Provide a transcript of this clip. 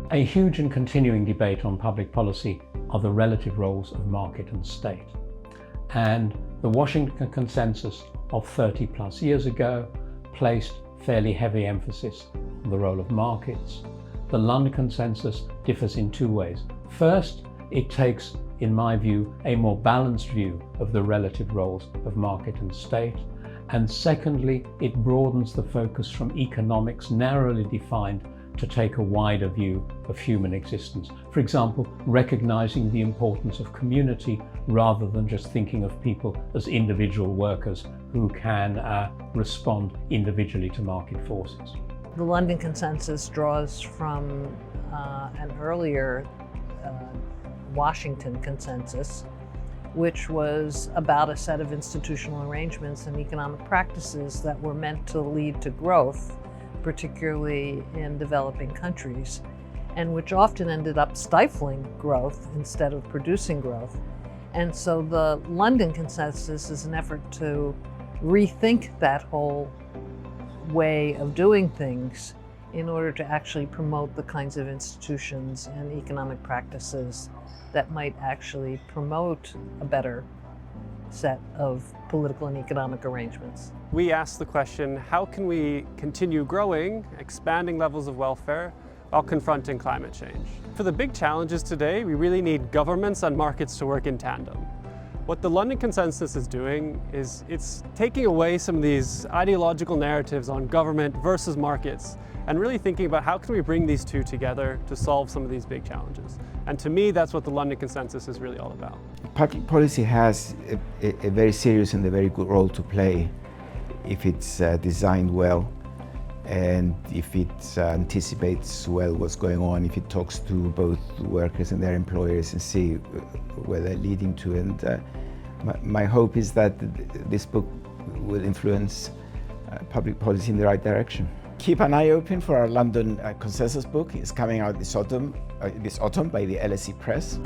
A huge and continuing debate on public policy are the relative roles of market and state. And the Washington Consensus of 30 plus years ago placed fairly heavy emphasis on the role of markets. The London Consensus differs in two ways. First, it takes, in my view, a more balanced view of the relative roles of market and state. And secondly, it broadens the focus from economics narrowly defined to take a wider view of human existence. For example, recognizing the importance of community rather than just thinking of people as individual workers who can respond individually to market forces. The London Consensus draws from an earlier Washington Consensus, which was about a set of institutional arrangements and economic practices that were meant to lead to growth, particularly in developing countries, and which often ended up stifling growth instead of producing growth. And so the London Consensus is an effort to rethink that whole way of doing things in order to actually promote the kinds of institutions and economic practices that might actually promote a better set of political and economic arrangements. We asked the question, how can we continue growing, expanding levels of welfare while confronting climate change? For the big challenges today, we really need governments and markets to work in tandem. What the London Consensus is doing is it's taking away some of these ideological narratives on government versus markets and really thinking about how can we bring these two together to solve some of these big challenges. And to me, that's what the London Consensus is really all about. Public policy has a very serious and a very good role to play if it's designed well and if it anticipates well what's going on, if it talks to both workers and their employers and see where they're leading to. And my hope is that this book will influence public policy in the right direction. Keep an eye open for our London Consensus book. It's coming out this autumn by the LSE Press.